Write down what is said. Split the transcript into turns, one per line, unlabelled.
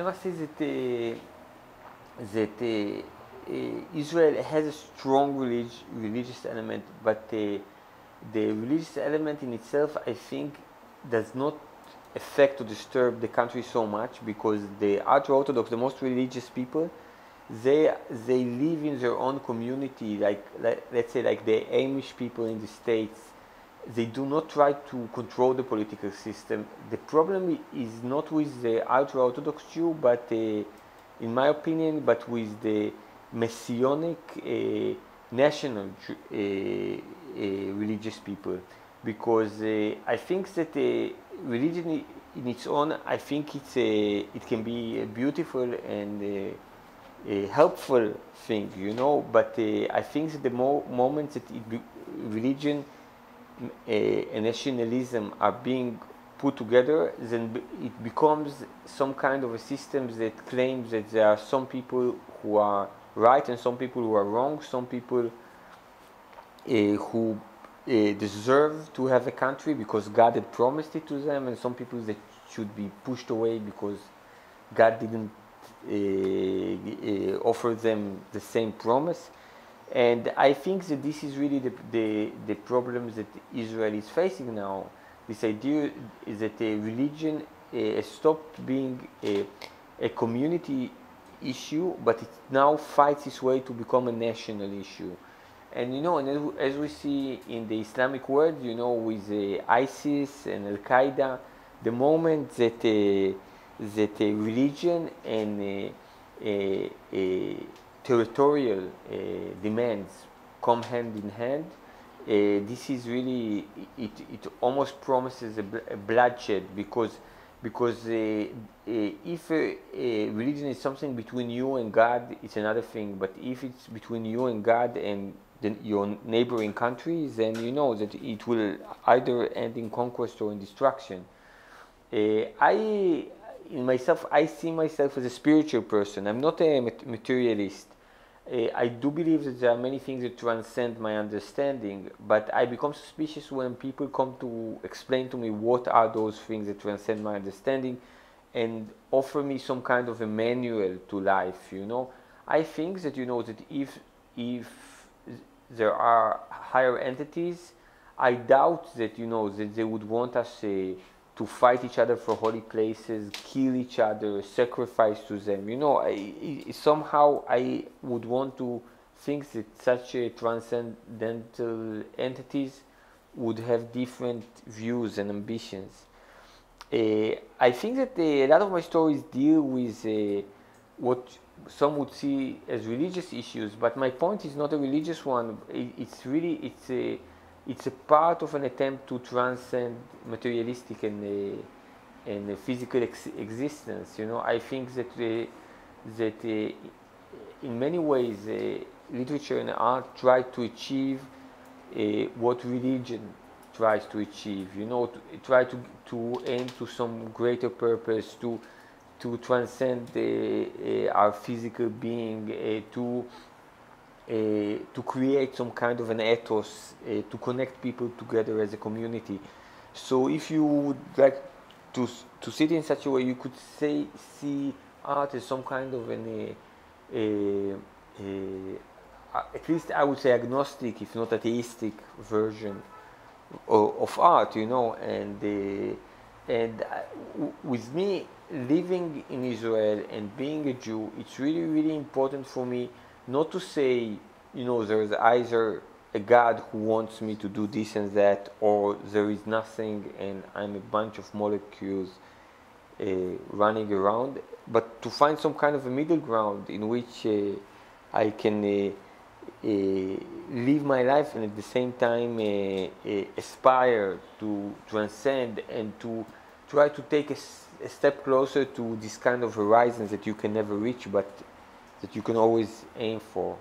must say that Israel has a strong religious element, but the religious element in itself, I think, does not affect or disturb the country so much, because the ultra-Orthodox, the most religious people, they live in their own community, like let's say like the Amish people in the States. They do not try to control the political system. The problem is not with the ultra-Orthodox Jew, but in my opinion, but with the Messianic national religious people, because I think that religion in its own, I think it can be a beautiful and a helpful thing, you know. But I think that the moment that religion and nationalism are being put together, then it becomes some kind of a system that claims that there are some people who are right and some people who are wrong, some people who deserve to have a country because God had promised it to them, and some people that should be pushed away because God didn't offer them the same promise. And I think that this is really the problems that Israel is facing now. This idea is that religion stopped being a community issue, but it now fights its way to become a national issue. And you know, and as we see in the Islamic world, you know, with ISIS and Al Qaeda, the moment that religion and territorial demands come hand in hand, this is really, it almost promises a bloodshed, because if religion is something between you and God, it's another thing. But if it's between you and God and your neighboring countries, then you know that it will either end in conquest or in destruction. I see myself as a spiritual person. I'm not a materialist. I do believe that there are many things that transcend my understanding, but I become suspicious when people come to explain to me what are those things that transcend my understanding and offer me some kind of a manual to life, you know. I think that, you know, that if there are higher entities, I doubt that, you know, that they would want us to fight each other for holy places, kill each other, sacrifice to them. You know, somehow I would want to think that such transcendental entities would have different views and ambitions. I think that a lot of my stories deal with what some would see as religious issues, but my point is not a religious one. It's a part of an attempt to transcend materialistic and physical existence. You know, I think that in many ways literature and art try to achieve what religion tries to achieve. You know, to try to aim to some greater purpose, to transcend our physical being, to create some kind of an ethos, to connect people together as a community. So if you would like to see it in such a way, you could see art as some kind of an at least I would say agnostic, if not atheistic, version of art, you know. And with me living in Israel and being a Jew, it's really important for me not to say, you know, there is either a God who wants me to do this and that, or there is nothing and I'm a bunch of molecules running around, but to find some kind of a middle ground in which I can live my life and at the same time aspire to transcend and to try to take a step closer to this kind of horizons that you can never reach, but that you can always aim for.